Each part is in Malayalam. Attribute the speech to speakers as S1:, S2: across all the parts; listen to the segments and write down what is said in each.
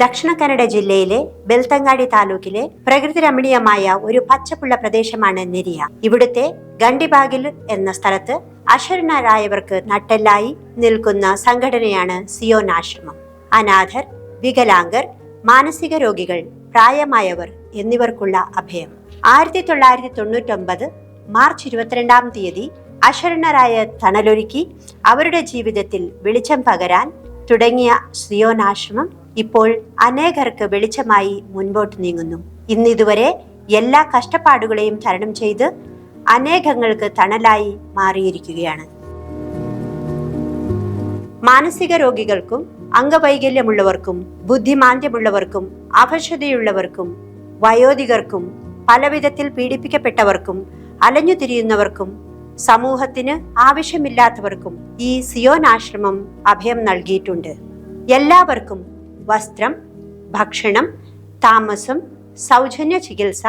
S1: ദക്ഷിണ കന്നഡ ജില്ലയിലെ ബെൽത്തങ്കാടി താലൂക്കിലെ പ്രകൃതി രമണീയമായ ഒരു പച്ചപ്പുള്ള പ്രദേശമാണ് നെരിയ. ഇവിടുത്തെ ഗണ്ടിബാഗിൽ എന്ന സ്ഥലത്ത് അശരണരായവർക്ക് നട്ടെല്ലായി നിൽക്കുന്ന സംഘടനയാണ് സിയോൻ ആശ്രമം. അനാഥർ, വികലാംഗർ, മാനസിക രോഗികൾ, പ്രായമായവർ എന്നിവർക്കുള്ള അഭയം. 1999 മാർച്ച് 22 തീയതി അശരണരായ തണലൊരുക്കി അവരുടെ ജീവിതത്തിൽ വെളിച്ചം പകരാൻ തുടങ്ങിയ സിയോൻ ആശ്രമം ഇപ്പോൾ അനേകർക്ക് വെളിച്ചമായി മുൻപോട്ട് നീങ്ങുന്നു. ഇന്നിതുവരെ എല്ലാ കഷ്ടപ്പാടുകളെയും തരണം ചെയ്ത് അനേകങ്ങൾക്ക് തണലായി മാറിയിരിക്കുകയാണ്. മാനസിക രോഗികൾക്കും അംഗവൈകല്യമുള്ളവർക്കും ബുദ്ധിമാന്ദ്യമുള്ളവർക്കും അവശതയുള്ളവർക്കും വയോധികർക്കും പലവിധത്തിൽ പീഡിപ്പിക്കപ്പെട്ടവർക്കും അലഞ്ഞുതിരിയുന്നവർക്കും സമൂഹത്തിന് ആവശ്യമില്ലാത്തവർക്കും ഈ സിയോൻ ആശ്രമം അഭയം നൽകിയിട്ടുണ്ട്. എല്ലാവർക്കും വസ്ത്രം, ഭക്ഷണം, താമസം, സൗജന്യ ചികിത്സ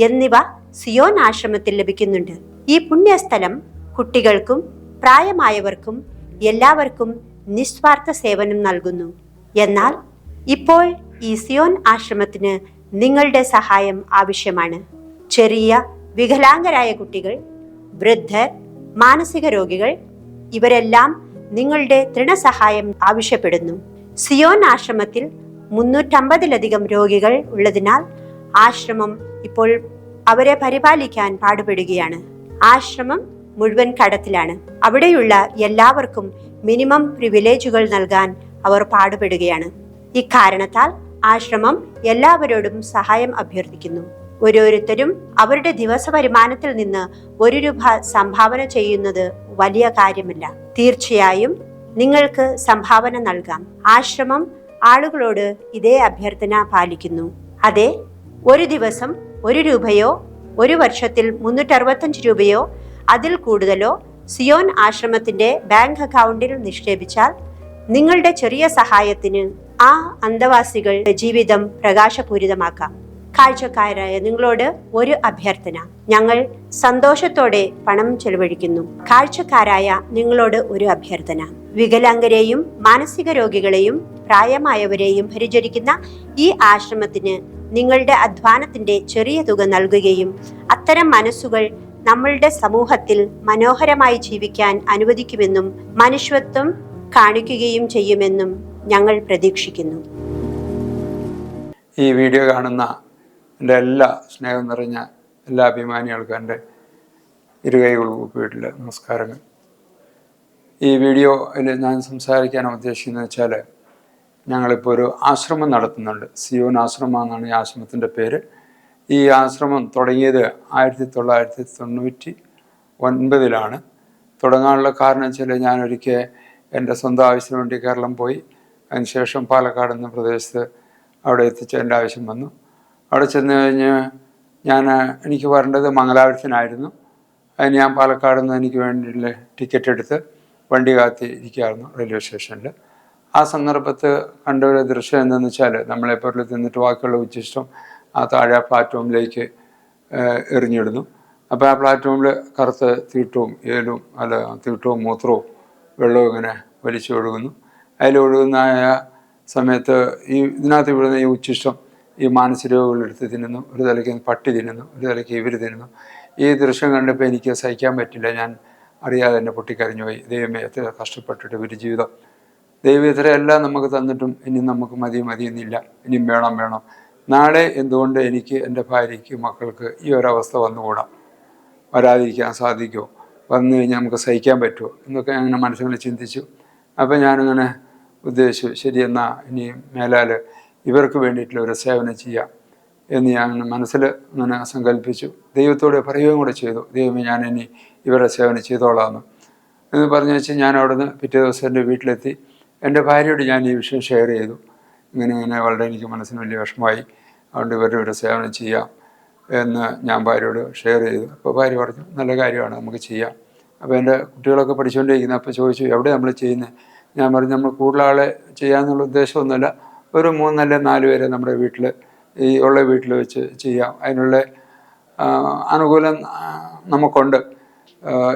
S1: എന്നിവ സിയോൻ ആശ്രമത്തിൽ ലഭിക്കുന്നുണ്ട്. ഈ പുണ്യസ്ഥലം കുട്ടികൾക്കും പ്രായമായവർക്കും എല്ലാവർക്കും നിസ്വാർത്ഥ സേവനം നൽകുന്നു. എന്നാൽ ഇപ്പോൾ ഈ സിയോൻ ആശ്രമത്തിന് നിങ്ങളുടെ സഹായം ആവശ്യമാണ്. ചെറിയ വികലാംഗരായ കുട്ടികൾ, വൃദ്ധർ, മാനസിക രോഗികൾ ഇവരെല്ലാം നിങ്ങളുടെ തൃണസഹായം ആവശ്യപ്പെടുന്നു. സിയോൻ ആശ്രമത്തിൽ 350-ലധികം രോഗികൾ ഉള്ളതിനാൽ ആശ്രമം ഇപ്പോൾ അവരെ പരിപാലിക്കാൻ പാടുപെടുകയാണ്. ആശ്രമം മുഴുവൻ കടത്തിലാണ്. അവിടെയുള്ള എല്ലാവർക്കും മിനിമം പ്രിവിലേജുകൾ നൽകാൻ അവർ പാടുപെടുകയാണ്. ഇക്കാരണത്താൽ ആശ്രമം എല്ലാവരോടും സഹായം അഭ്യർത്ഥിക്കുന്നു. ഓരോരുത്തരും അവരുടെ ദിവസ വരുമാനത്തിൽ നിന്ന് 1 രൂപ സംഭാവന ചെയ്യുന്നത് വലിയ കാര്യമല്ല. തീർച്ചയായും നിങ്ങൾക്ക് സംഭാവന നൽകാം. ആശ്രമം ആളുകളോട് ഇതേ അഭ്യർത്ഥന പാലിക്കുന്നു. അതെ, ഒരു ദിവസം 1 രൂപയോ 1 വർഷത്തിൽ 365 രൂപയോ അതിൽ കൂടുതലോ സിയോൻ ആശ്രമത്തിന്റെ ബാങ്ക് അക്കൗണ്ടിൽ നിക്ഷേപിച്ചാൽ നിങ്ങളുടെ ചെറിയ സഹായത്തിന് ആ അന്തവാസികളുടെ ജീവിതം പ്രകാശപൂരിതമാക്കാം. കാഴ്ചക്കാരായ നിങ്ങളോട് ഒരു അഭ്യർത്ഥന. ഞങ്ങൾ സന്തോഷത്തോടെ പണം ചെലവഴിക്കുന്നു. കാഴ്ചക്കാരായ നിങ്ങളോട് ഒരു അഭ്യർത്ഥന. വികലാംഗരെയും മാനസിക രോഗികളെയും പ്രായമായവരെയും പരിചരിക്കുന്ന ഈ ആശ്രമത്തിന് നിങ്ങളുടെ അധ്വാനത്തിന്റെ ചെറിയ തുക നൽകുകയും അത്തരം മനസ്സുകൾ നമ്മളുടെ സമൂഹത്തിൽ മനോഹരമായി ജീവിക്കാൻ അനുവദിക്കുമെന്നും മനുഷ്യത്വം കാണിക്കുകയും ചെയ്യുമെന്നും ഞങ്ങൾ പ്രതീക്ഷിക്കുന്നു.
S2: ഈ വീഡിയോ കാണുന്ന എൻ്റെ എല്ലാ സ്നേഹം നിറഞ്ഞ എല്ലാ അഭിമാനികൾക്കും എൻ്റെ ഇരുകൈകൾ കൂപ്പിയിട്ടുള്ള നമസ്കാരങ്ങൾ. ഈ വീഡിയോയിൽ ഞാൻ സംസാരിക്കാൻ ഉദ്ദേശിക്കുന്നത് വെച്ചാൽ, ഞങ്ങളിപ്പോൾ ഒരു ആശ്രമം നടത്തുന്നുണ്ട്. സിയോൻ ആശ്രമം എന്നാണ് ഈ ആശ്രമത്തിൻ്റെ പേര്. ഈ ആശ്രമം തുടങ്ങിയത് 1999 തുടങ്ങാനുള്ള കാരണം വെച്ചാൽ, ഞാനൊരിക്കൽ എൻ്റെ സ്വന്തം ആവശ്യത്തിന് വേണ്ടി കേരളം പോയി. അതിനുശേഷം പാലക്കാട് എന്ന പ്രദേശത്ത് അവിടെ എത്തിച്ചതിൻ്റെ ആവശ്യം വന്നു. അവിടെ ചെന്ന് കഴിഞ്ഞ് എനിക്ക് വരേണ്ടത് മംഗലാപുരത്തിനായിരുന്നു. അതിന് ഞാൻ പാലക്കാട് നിന്ന് എനിക്ക് വേണ്ടിയുള്ള ടിക്കറ്റ് എടുത്ത് വണ്ടി കാത്തി ഇരിക്കുകയായിരുന്നു റെയിൽവേ സ്റ്റേഷനിൽ. ആ സന്ദർഭത്ത് കണ്ട ഒരു ദൃശ്യം എന്താണെന്ന് വെച്ചാൽ, നമ്മളെപ്പോലെ തിന്നിട്ട് ബാക്കിയുള്ള ഉച്ചിഷ്ടം ആ താഴെ പ്ലാറ്റ്ഫോമിലേക്ക് എറിഞ്ഞിടുന്നു. അപ്പോൾ ആ പ്ലാറ്റ്ഫോമിൽ കറുത്ത തീട്ടവും ഏലും തീട്ടവും മൂത്രവും വെള്ളവും ഇങ്ങനെ വലിച്ചു ഒഴുകുന്നു. അതിലൊഴുകുന്ന സമയത്ത് ഇതിനകത്ത് വിടുന്ന ഈ ഉച്ചിഷ്ടം ഈ മാനസിക രോഗികളെടുത്ത് തിന്നുന്നു. ഒരു തലയ്ക്ക് പട്ടി തിന്നുന്നു, ഒരു തലയ്ക്ക് ഇവർ തിന്നുന്നു. ഈ ദൃശ്യം കണ്ടപ്പോൾ എനിക്ക് സഹിക്കാൻ പറ്റില്ല. ഞാൻ അറിയാതെ തന്നെ പൊട്ടിക്കരഞ്ഞു പോയി. ദൈവമേ, എത്ര കഷ്ടപ്പെട്ടിട്ട് ഒരു ജീവിതം, ദൈവം ഇത്രയെല്ലാം നമുക്ക് തന്നിട്ടും ഇനി നമുക്ക് മതിയെന്നില്ല, ഇനിയും വേണം. നാളെ എന്തുകൊണ്ട് എനിക്ക്, എൻ്റെ ഭാര്യയ്ക്ക്, മക്കൾക്ക് ഈ ഒരവസ്ഥ വന്നുകൂടാ? വരാതിരിക്കാൻ സാധിക്കുമോ? വന്നു കഴിഞ്ഞാൽ നമുക്ക് സഹിക്കാൻ പറ്റുമോ എന്നൊക്കെ അങ്ങനെ മനസ്സിൽ ചിന്തിച്ചു. അപ്പം ഞാനിങ്ങനെ ഉദ്ദേശിച്ചു, ശരി എന്നാൽ ഇനി മേലാൽ ഇവർക്ക് വേണ്ടിയിട്ടുള്ള ഒരു സേവനം ചെയ്യാം എന്ന് ഞാൻ മനസ്സിൽ അങ്ങനെ സങ്കല്പിച്ചു. ദൈവത്തോട് പറയുകയും കൂടെ ചെയ്തു, ദൈവമേ ഞാൻ ഇനി ഇവരുടെ സേവനം ചെയ്തോളാമെന്ന് എന്ന് പറഞ്ഞു വെച്ച് ഞാൻ അവിടുന്ന് പിറ്റേ ദിവസം എൻ്റെ വീട്ടിലെത്തി. എൻ്റെ ഭാര്യയോട് ഞാൻ ഈ വിഷയം ഷെയർ ചെയ്തു. ഇങ്ങനെ വളരെ എനിക്ക് മനസ്സിന് വലിയ വിഷമമായി, അതുകൊണ്ട് ഇവരുടെ ഒരു സേവനം ചെയ്യാം എന്ന് ഞാൻ ഭാര്യയോട് ഷെയർ ചെയ്തു. അപ്പോൾ ഭാര്യ പറഞ്ഞു, നല്ല കാര്യമാണ്, നമുക്ക് ചെയ്യാം. അപ്പോൾ എൻ്റെ കുട്ടികളൊക്കെ പഠിച്ചുകൊണ്ടിരിക്കുന്നത്. അപ്പോൾ ചോദിച്ചു, എവിടെ നമ്മൾ ചെയ്യുന്നത്? ഞാൻ പറഞ്ഞു, നമ്മൾ കൂടുതൽ ആളെ ചെയ്യാമെന്നുള്ള ഉദ്ദേശമൊന്നുമില്ല, ഒരു 3 അല്ലെങ്കിൽ 4 പേരെ നമ്മുടെ വീട്ടിൽ ഉള്ള വീട്ടിൽ വെച്ച് ചെയ്യാം, അതിനുള്ള അനുകൂലം നമുക്കുണ്ട്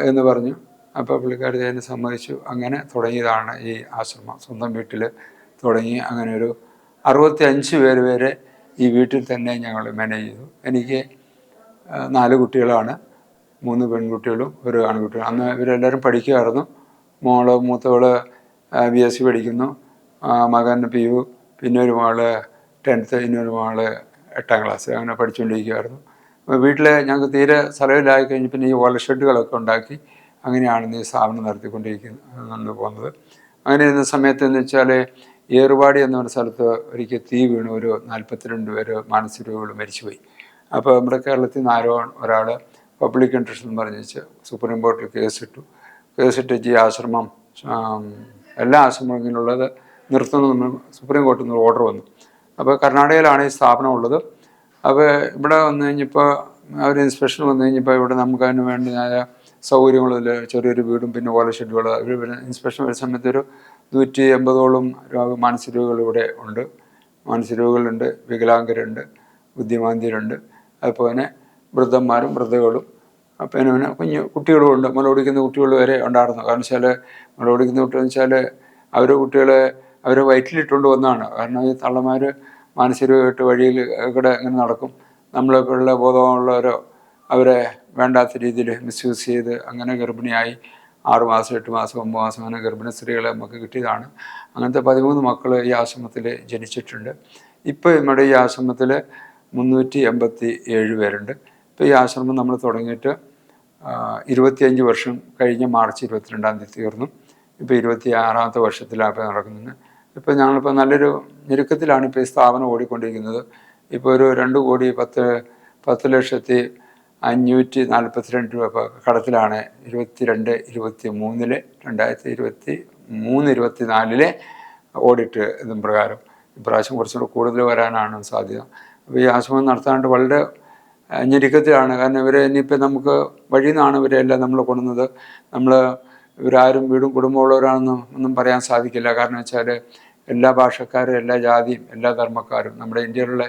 S2: എന്ന് പറഞ്ഞു. അപ്പോൾ പുള്ളിക്കാരി അതിനെ സമ്മതിച്ചു. അങ്ങനെ തുടങ്ങിയതാണ് ഈ ആശ്രമം. സ്വന്തം വീട്ടിൽ തുടങ്ങി അങ്ങനെ ഒരു 65 പേര് വരെ ഈ വീട്ടിൽ തന്നെ ഞങ്ങൾ മാനേജ് ചെയ്തു. എനിക്ക് 4 കുട്ടികളാണ്, 3 പെൺകുട്ടികളും 1 ആൺകുട്ടികളും. അന്ന് ഇവരെല്ലാവരും പഠിക്കുമായിരുന്നു. മൂത്തവള് BSc പഠിക്കുന്നു, മകൻ PU, പിന്നെ ഒരു മകള് 10th, ഇന്നൊരു മകള് 8ാം ക്ലാസ്. അങ്ങനെ പഠിച്ചുകൊണ്ടിരിക്കുമായിരുന്നു. അപ്പോൾ വീട്ടിൽ ഞങ്ങൾക്ക് തീരെ സ്ഥലമില്ലായി കഴിഞ്ഞ് പിന്നെ ഈ ഓല ഷെഡുകളൊക്കെ ഉണ്ടാക്കി അങ്ങനെയാണ് ഈ സ്ഥാപനം നടത്തിക്കൊണ്ടിരിക്കുന്നത് പോകുന്നത്. അങ്ങനെ ഇരുന്ന സമയത്ത് എന്ന് വെച്ചാൽ ഏറുവാടി എന്ന ഒരു സ്ഥലത്ത് ഒരിക്കൽ തീ വീണ് ഒരു 42 പേര് മാനസിക രോഗികൾ മരിച്ചുപോയി. അപ്പോൾ നമ്മുടെ കേരളത്തിൽ നിന്ന് ഒരാൾ പബ്ലിക് ഇൻട്രസ്റ്റ് എന്ന് പറഞ്ഞ് വെച്ച് സുപ്രീം കോടതിയിൽ കേസിട്ട് ഈ ആശ്രമം എല്ലാ ആശ്രമങ്ങളിലുള്ളത് നിർത്തുന്നു സുപ്രീം കോടതിയിൽ നിന്ന് ഓർഡർ വന്നു. അപ്പോൾ കർണാടകയിലാണ് ഈ സ്ഥാപനം ഉള്ളത്. അപ്പോൾ ഇവിടെ വന്നു കഴിഞ്ഞപ്പോൾ അവർ ഇൻസ്പെക്ഷൻ വന്നു കഴിഞ്ഞപ്പോൾ ഇവിടെ നമുക്ക് അതിന് വേണ്ടതായ സൗകര്യങ്ങളിൽ ചെറിയൊരു വീടും പിന്നെ ഓല ഷെഡുകൾ. ഇവർ ഇൻസ്പെക്ഷൻ വരുന്ന സമയത്ത് ഒരു 180ഓളം മാനസിക രോഗികൾ ഇവിടെ ഉണ്ട്. മാനസിക രോഗികളുണ്ട്, വികലാംഗരുണ്ട്, ബുദ്ധിമാന്ദ്യരുണ്ട്, അതുപോലെ വൃദ്ധന്മാരും വൃദ്ധകളും പിന്നെ കുട്ടികളും ഉണ്ട്. മുലകുടിക്കുന്ന കുട്ടികൾ വരെ ഉണ്ടായിരുന്നു. കാരണം വെച്ചാൽ മുലകുടിക്കുന്ന കുട്ടികൾ വെച്ചാൽ കുട്ടികളെ അവരെ വയറ്റിലിട്ടുകൊണ്ട് വന്നതാണ്. കാരണം ഈ തള്ളമാർ മാനസികമായിട്ട് വഴിയിൽ കൂടെ ഇങ്ങനെ നടക്കും. നമ്മളെപ്പോലുള്ള ബോധമുള്ളവരോ അവരെ വേണ്ടാത്ത രീതിയിൽ മിസ്യൂസ് ചെയ്ത് അങ്ങനെ ഗർഭിണിയായി 6 മാസം 8 മാസം 9 മാസം അങ്ങനെ ഗർഭിണി സ്ത്രീകളെ നമുക്ക് കിട്ടിയതാണ്. അങ്ങനത്തെ 13 മക്കൾ ഈ ആശ്രമത്തിൽ ജനിച്ചിട്ടുണ്ട്. ഇപ്പോൾ നമ്മുടെ ഈ ആശ്രമത്തിൽ 387 പേരുണ്ട്. ഇപ്പോൾ ഈ ആശ്രമം നമ്മൾ തുടങ്ങിയിട്ട് 25 വർഷം കഴിഞ്ഞ് മാർച്ച് 22-ാം തീയതി തീർന്നു. ഇപ്പോൾ 26ാമത്തെ വർഷത്തിലാണ് നടക്കുന്നത്. ഇപ്പോൾ ഞങ്ങളിപ്പോൾ നല്ലൊരു ഞെരുക്കത്തിലാണ് ഇപ്പോൾ ഈ സ്ഥാപനം ഓടിക്കൊണ്ടിരിക്കുന്നത്. ഇപ്പോൾ ഒരു 2,10,542 രൂപ കടത്തിലാണ് 2023-24 ഓഡിറ്റ് ഇതും പ്രകാരം. ഇപ്രാവശ്യം കുറച്ചുകൂടെ കൂടുതൽ വരാനാണ് സാധ്യത. അപ്പോൾ ഈ ആശ്രമം നടത്താണ്ട് വളരെ ഞെരുക്കത്തിലാണ്. കാരണം ഇവരെ ഇനിയിപ്പോൾ നമുക്ക് വഴിയിൽ നിന്നാണ് ഇവരെല്ലാം നമ്മൾ കൊണ്ടുവന്നത്. ഇവരാരും വീടും കുടുംബമുള്ളവരാണെന്നും ഒന്നും പറയാൻ സാധിക്കില്ല. കാരണം വെച്ചാൽ എല്ലാ ഭാഷക്കാരും എല്ലാ ജാതിയും എല്ലാ ധർമ്മക്കാരും നമ്മുടെ ഇന്ത്യയിലുള്ള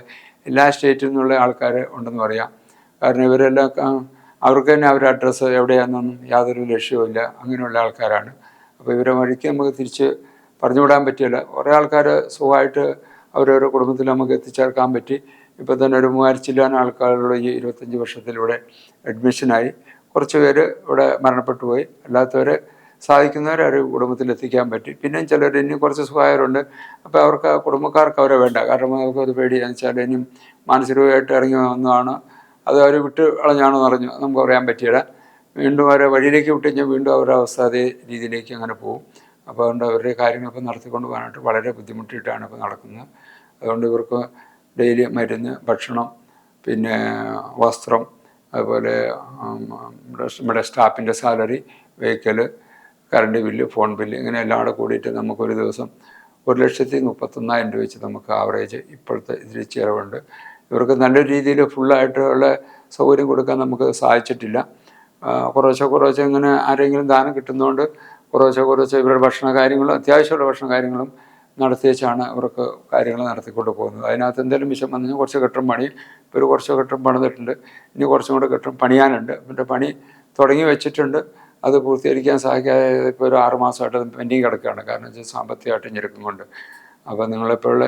S2: എല്ലാ സ്റ്റേറ്റിൽ നിന്നുള്ള ആൾക്കാർ ഉണ്ടെന്ന് പറയാം. കാരണം ഇവരെല്ലാം അവർക്ക് തന്നെ അവരുടെ അഡ്രസ്സ് എവിടെയാണെന്നൊന്നും യാതൊരു ലക്ഷ്യവുമില്ല. അങ്ങനെയുള്ള ആൾക്കാരാണ്. അപ്പോൾ ഇവരെ വഴിക്ക് നമുക്ക് തിരിച്ച് പറഞ്ഞുവിടാൻ പറ്റില്ല. കുറേ ആൾക്കാർ സുഖമായിട്ട് അവരവരുടെ കുടുംബത്തിൽ നമുക്ക് എത്തിച്ചേർക്കാൻ പറ്റി. ഇപ്പോൾ തന്നെ ഒരു 3000 ചില്ലാൻ ആൾക്കാരുടെ ഈ 25 വർഷത്തിലൂടെ അഡ്മിഷനായി. കുറച്ച് പേര് ഇവിടെ മരണപ്പെട്ടു പോയി. അല്ലാത്തവരെ സാധിക്കുന്നവരെ അവർ കുടുംബത്തിൽ എത്തിക്കാൻ പറ്റി. പിന്നെയും ചിലർ ഇനി കുറച്ച് സുഖമായവരുണ്ട്. അപ്പോൾ കുടുംബക്കാർക്ക് അവരെ വേണ്ട. കാരണം അവർക്കത് പേടിയാണെന്ന് വെച്ചാൽ ഇനിയും മാനസികമായിട്ട് ഇറങ്ങി വന്നതാണ്, അത് അവർ വിട്ട് കളഞ്ഞാണോ പറഞ്ഞു നമുക്ക് പറയാൻ പറ്റിയില്ല. വീണ്ടും അവരെ വഴിയിലേക്ക് വിട്ട് കഴിഞ്ഞാൽ വീണ്ടും അവരുടെ അവസ്ഥ അതേ രീതിയിലേക്ക് അങ്ങനെ പോകും. അപ്പോൾ അതുകൊണ്ട് അവരുടെ കാര്യങ്ങളൊക്കെ നടത്തിക്കൊണ്ട് പോകാനായിട്ട് വളരെ ബുദ്ധിമുട്ടിയിട്ടാണ് ഇപ്പോൾ നടക്കുന്നത്. അതുകൊണ്ട് ഇവർക്ക് ഡെയിലി മരുന്ന്, ഭക്ഷണം, പിന്നെ വസ്ത്രം, അതുപോലെ നമ്മുടെ സ്റ്റാഫിൻ്റെ salary, vehicle, current bill, phone bill, ഇങ്ങനെ എല്ലാം കൂടെ കൂടിയിട്ട് നമുക്കൊരു ദിവസം 1,31,000 രൂപ വെച്ച് നമുക്ക് ആവറേജ് ഇപ്പോഴത്തെ ഇതിൽ ചിലവുണ്ട്. ഇവർക്ക് നല്ല രീതിയിൽ ഫുള്ളായിട്ടുള്ള സൗകര്യം കൊടുക്കാൻ നമുക്ക് സാധിച്ചിട്ടില്ല. കുറേശ്ശെ ഇങ്ങനെ ആരെങ്കിലും ദാനം കിട്ടുന്നതുകൊണ്ട് കുറേശ്ശെ ഇവരുടെ ഭക്ഷണ കാര്യങ്ങളും അത്യാവശ്യമുള്ള ഭക്ഷണ കാര്യങ്ങളും നടത്തി വെച്ചാണ് ഇവർക്ക് കാര്യങ്ങൾ നടത്തിക്കൊണ്ട് പോകുന്നത്. അതിനകത്ത് എന്തെങ്കിലും വിഷയം വന്നു കഴിഞ്ഞാൽ കുറച്ച് കെട്ടും പണി, ഇപ്പോൾ ഒരു കുറച്ച് കെട്ടും പണിതിട്ടുണ്ട്. ഇനി കുറച്ചും കൂടെ കെട്ടും പണിയാനുണ്ട്. പിന്നെ പണി തുടങ്ങി വെച്ചിട്ടുണ്ട്. അത് പൂർത്തീകരിക്കാൻ സാധിക്കാതെ ഇപ്പോൾ ഒരു 6 മാസമായിട്ട് പെൻഡിങ് കിടക്കുകയാണ്. കാരണം വെച്ചാൽ സാമ്പത്തികമായിട്ട് ഞെരുക്കം കൊണ്ട്. അപ്പോൾ നിങ്ങളെപ്പോഴുള്ള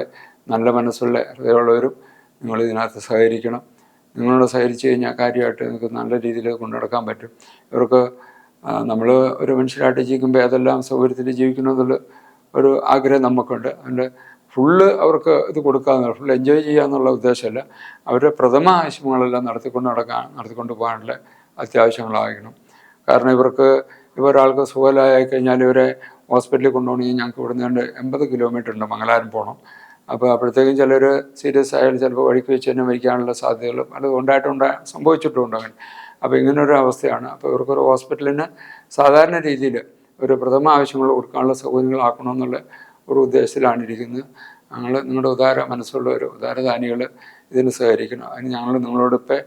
S2: നല്ല മനസ്സുള്ള ഹൃദയമുള്ളവരും നിങ്ങൾ ഇതിനകത്ത് സഹകരിക്കണം. നിങ്ങളോട് സഹകരിച്ച് കഴിഞ്ഞാൽ കാര്യമായിട്ട് നിങ്ങൾക്ക് നല്ല രീതിയിൽ കൊണ്ടു നടക്കാൻ പറ്റും. ഇവർക്ക് നമ്മൾ ഒരു മനുഷ്യരായിട്ട് ജീവിക്കുമ്പോൾ അതെല്ലാം സൗകര്യത്തിൽ ജീവിക്കണമെന്നുള്ള ഒരു ആഗ്രഹം നമുക്കുണ്ട്. അതുകൊണ്ട് ഫുള്ള് അവർക്ക് ഇത് കൊടുക്കാമെന്നുള്ള ഫുൾ എൻജോയ് ചെയ്യാമെന്നുള്ള ഉദ്ദേശമല്ല. അവരുടെ പ്രഥമ ആവശ്യങ്ങളെല്ലാം നടത്തിക്കൊണ്ട് പോകാനുള്ള അത്യാവശ്യങ്ങളായിരിക്കണം. കാരണം ഇവരൊരാൾക്ക് സുഖമില്ലായി കഴിഞ്ഞാൽ ഇവരെ ഹോസ്പിറ്റലിൽ കൊണ്ടുപോകണമെങ്കിൽ ഞങ്ങൾക്ക് ഇവിടെ നിന്ന് 80 കിലോമീറ്റർ ഉണ്ട്, മംഗലാപുരം പോകണം. അപ്പോൾ അപ്പോഴത്തേക്കും ചിലർ സീരിയസ് ആയാലും ചിലപ്പോൾ വഴിക്ക് വെച്ച് തന്നെ മരിക്കാനുള്ള സാധ്യതകളും അത് സംഭവിച്ചിട്ടുമുണ്ട് അങ്ങനെ. അപ്പോൾ ഇങ്ങനൊരു അവസ്ഥയാണ്. അപ്പോൾ ഇവർക്കൊരു ഹോസ്പിറ്റലിന് സാധാരണ രീതിയിൽ ഒരു പ്രഥമ ആവശ്യങ്ങൾ കൊടുക്കാനുള്ള സൗകര്യങ്ങളാക്കണമെന്നുള്ള ഒരു ഉദ്ദേശത്തിലാണ് ഇരിക്കുന്നത്. നിങ്ങളുടെ ഉദാര മനസ്സുള്ളവർ, ഉദാരദാനികൾ ഇതിന് സഹകരിക്കണം. അതിന് ഞങ്ങൾ നിങ്ങളോടൊപ്പം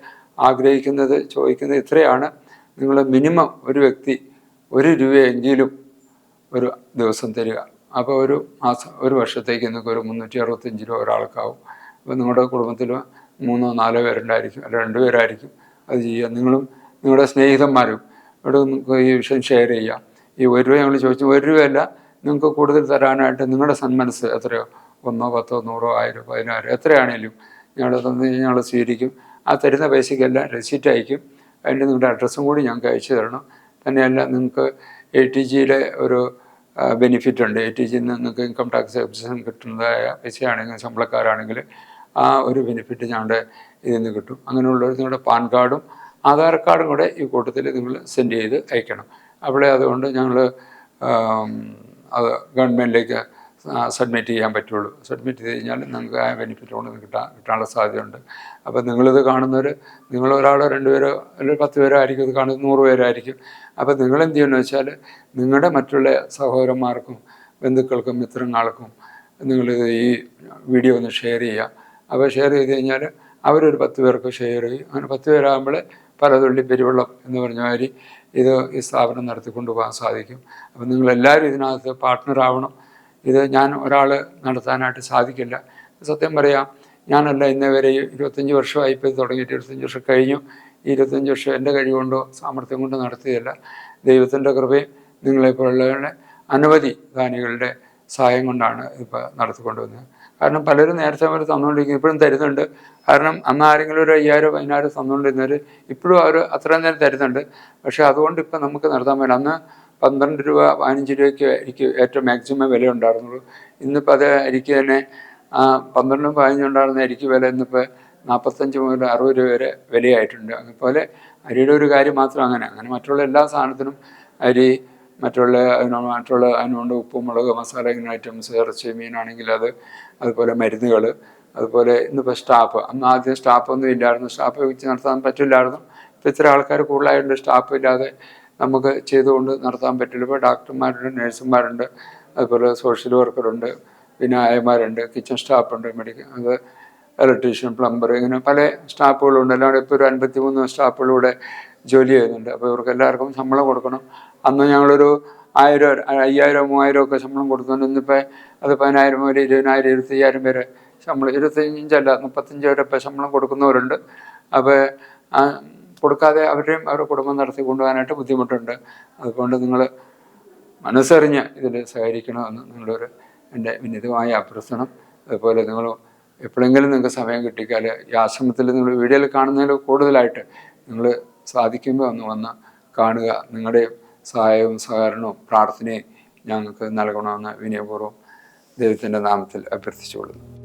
S2: ചോദിക്കുന്നത് ഇത്രയാണ്. നിങ്ങൾ മിനിമം ഒരു വ്യക്തി 1 രൂപയെങ്കിലും ഒരു ദിവസം തരിക. അപ്പോൾ ഒരു വർഷത്തേക്ക് നിങ്ങൾക്ക് ഒരു 365 രൂപ ഒരാൾക്കാവും. അപ്പോൾ നിങ്ങളുടെ കുടുംബത്തിൽ 3 4 പേരുണ്ടായിരിക്കും, അല്ല 2 പേരായിരിക്കും അത് ചെയ്യുക. നിങ്ങളും നിങ്ങളുടെ സ്നേഹിതന്മാരും ഇവിടെ ഈ വിഷയം ഷെയർ ചെയ്യുക. ഈ 1 രൂപ ഞങ്ങൾ ചോദിച്ചു, 1 രൂപയല്ല, നിങ്ങൾക്ക് കൂടുതൽ തരാനായിട്ട് നിങ്ങളുടെ സന്മനസ്സ് എത്രയോ 100, 10, 100, 1000, 10,000 എത്രയാണേലും ഞങ്ങൾ തന്നു കഴിഞ്ഞാൽ ഞങ്ങൾ സ്വീകരിക്കും. ആ തരുന്ന പൈസയ്ക്കെല്ലാം റെസിപ്റ്റ് അയക്കും. അതിൻ്റെ നിങ്ങളുടെ അഡ്രസ്സും കൂടി ഞങ്ങൾക്ക് അയച്ചു തരണം. തന്നെയല്ല, നിങ്ങൾക്ക് ATGയുടെ ഒരു ബെനിഫിറ്റ് ഉണ്ട്. ATGയിൽ നിന്ന് നിങ്ങൾക്ക് ഇൻകം ടാക്സ് എക്സംപ്ഷൻ കിട്ടുന്നതായ പൈസയാണെങ്കിൽ, ശമ്പളക്കാരാണെങ്കിൽ ആ ഒരു ബെനിഫിറ്റ് ഞങ്ങളുടെ ഇതിൽ നിന്ന് കിട്ടും. അങ്ങനെയുള്ളവർ നിങ്ങളുടെ പാൻ കാർഡും ആധാർ കാർഡും കൂടെ ഈ കൂട്ടത്തിൽ നിങ്ങൾ സെൻഡ് ചെയ്ത് അയക്കണം. അവിടെ അതുകൊണ്ട് ഞങ്ങൾ അത് ഗവൺമെൻറ്റിലേക്ക് സബ്മിറ്റ് ചെയ്യാൻ പറ്റുള്ളൂ. സബ്മിറ്റ് ചെയ്ത് കഴിഞ്ഞാൽ നിങ്ങൾക്ക് ആ ബെനിഫിറ്റ് കൊണ്ട് കിട്ടാനുള്ള സാധ്യതയുണ്ട്. അപ്പോൾ നിങ്ങളിത് കാണുന്നവർ, നിങ്ങളൊരാളോ 2 പേരോ അല്ലെങ്കിൽ 10 പേരോ ആയിരിക്കും ഇത് കാണുന്നത്, 100 പേരായിരിക്കും. അപ്പോൾ നിങ്ങളെന്ത് ചെയ്യുമെന്ന് വെച്ചാൽ നിങ്ങളുടെ മറ്റുള്ള സഹോദരന്മാർക്കും ബന്ധുക്കൾക്കും മിത്രങ്ങൾക്കും നിങ്ങൾ ഈ വീഡിയോ ഒന്ന് ഷെയർ ചെയ്യുക. അപ്പോൾ ഷെയർ ചെയ്ത് കഴിഞ്ഞാൽ അവരൊരു 10 പേർക്ക് ഷെയർ ചെയ്യും. അങ്ങനെ 10 പേരാകുമ്പോൾ പലതുള്ളി പെരുവെള്ളം എന്ന് പറഞ്ഞ മാതിരി ഈ സ്ഥാപനം നടത്തിക്കൊണ്ടു പോകാൻ സാധിക്കും. അപ്പോൾ നിങ്ങളെല്ലാവരും ഇതിനകത്ത് പാർട്ട്ണറാവണം. ഇത് ഞാൻ ഒരാൾ നടത്താനായിട്ട് സാധിക്കില്ല. സത്യം പറയാം, ഞാനല്ല ഇന്നേ വരെ 25 വർഷമായി ഇപ്പോൾ ഇത് തുടങ്ങിയിട്ട് 25 വർഷം കഴിഞ്ഞു. ഈ 25 വർഷം എൻ്റെ കഴിവുകൊണ്ടോ സാമർഥ്യം കൊണ്ടോ നടത്തിയതല്ല, ദൈവത്തിൻ്റെ കൃപയും നിങ്ങളെപ്പോലുള്ളവരുടെ അനവധി ദാനികളുടെ സഹായം കൊണ്ടാണ് ഇപ്പോൾ നടത്തിക്കൊണ്ടുവന്നത്. കാരണം പലരും നേരത്തെ അവർ തന്നുകൊണ്ടിരിക്കുന്നത് ഇപ്പോഴും തരുന്നുണ്ട്. കാരണം അന്ന് ആരെങ്കിലും ഒരു 5000, 10000 തന്നുകൊണ്ടിരുന്നവർ ഇപ്പോഴും അവർ അത്രയും നേരം തരുന്നുണ്ട്. പക്ഷേ അതുകൊണ്ട് ഇപ്പം നമുക്ക് നടത്താൻ പറ്റില്ല. അന്ന് 12 രൂപ 15 രൂപയ്ക്ക് അരിക്ക് ഏറ്റവും മാക്സിമം വില ഉണ്ടായിരുന്നുള്ളൂ. ഇന്നിപ്പോൾ അത് അരിക്ക് തന്നെ 12, 15 ഉണ്ടായിരുന്ന അരിക്ക് വില ഇന്നിപ്പോൾ 45 മുതൽ 60 രൂപ വരെ വിലയായിട്ടുണ്ട്. അതുപോലെ അരിയുടെ ഒരു കാര്യം മാത്രം അങ്ങനെ മറ്റുള്ള എല്ലാ സാധനത്തിനും അരി, മറ്റുള്ള അതിനുകൊണ്ട് ഉപ്പ്, മുളക്, മസാല ഇങ്ങനെ ഐറ്റംസ്, ഇറച്ചി, മീനാണെങ്കിൽ അതുപോലെ മരുന്നുകൾ, അതുപോലെ ഇന്നിപ്പോൾ സ്റ്റാഫ്. അന്ന് ആദ്യം സ്റ്റാഫൊന്നും ഇല്ലായിരുന്നു, സ്റ്റാഫ് വെച്ച് നടത്താൻ പറ്റില്ലായിരുന്നു. ഇപ്പോൾ ഇത്ര ആൾക്കാർ കൂടുതലായതുകൊണ്ട് സ്റ്റാഫ് ഇല്ലാതെ നമുക്ക് ചെയ്തുകൊണ്ട് നടത്താൻ പറ്റില്ല. ഇപ്പോൾ ഡോക്ടർമാരുണ്ട്, നഴ്സുമാരുണ്ട്, അതുപോലെ സോഷ്യൽ വർക്കറുണ്ട്, പിന്നെ ആയമാരുണ്ട്, കിച്ചൺ സ്റ്റാഫുണ്ട്, ഇലക്ട്രീഷ്യൻ, പ്ലംബർ, ഇങ്ങനെ പല സ്റ്റാഫുകളുണ്ട്. എല്ലാവരും ഇപ്പോൾ ഒരു 53 സ്റ്റാഫുകളിലൂടെ ജോലി ചെയ്യുന്നുണ്ട്. അപ്പോൾ ഇവർക്ക് എല്ലാവർക്കും ശമ്പളം കൊടുക്കണം. അന്ന് ഞങ്ങളൊരു 1000, 5000, 3000 ഒക്കെ ശമ്പളം കൊടുക്കുന്നുണ്ട്. ഇന്നിപ്പോൾ അത് 10,000 മുതൽ 20,000, 25,000 വരെ ശമ്പളം, 25 അല്ല 35 വരെ ഇപ്പോൾ ശമ്പളം കൊടുക്കുന്നവരുണ്ട്. അപ്പോൾ കൊടുക്കാതെ അവരുടെ കുടുംബം നടത്തി കൊണ്ടുപോകാനായിട്ട് ബുദ്ധിമുട്ടുണ്ട്. അതുകൊണ്ട് നിങ്ങൾ മനസ്സറിഞ്ഞ് ഇതിൽ സഹകരിക്കണമെന്ന് നിങ്ങളൊരു എൻ്റെ വിനീതമായ അഭ്യർത്ഥന. അതുപോലെ നിങ്ങൾ എപ്പോഴെങ്കിലും നിങ്ങൾക്ക് സമയം കിട്ടിയാൽ ഈ ആശ്രമത്തിൽ നിങ്ങൾ വീഡിയോയിൽ കാണുന്നതിൽ കൂടുതലായിട്ട് നിങ്ങൾ സാധിക്കുമ്പോൾ ഒന്ന് വന്ന് കാണുക. നിങ്ങളുടെ സഹായവും സഹകരണവും പ്രാർത്ഥനയും ഞങ്ങൾക്ക് നൽകണമെന്ന് വിനയപൂർവ്വം ദൈവത്തിൻ്റെ നാമത്തിൽ അഭ്യർത്ഥിച്ചുകൊള്ളുന്നു.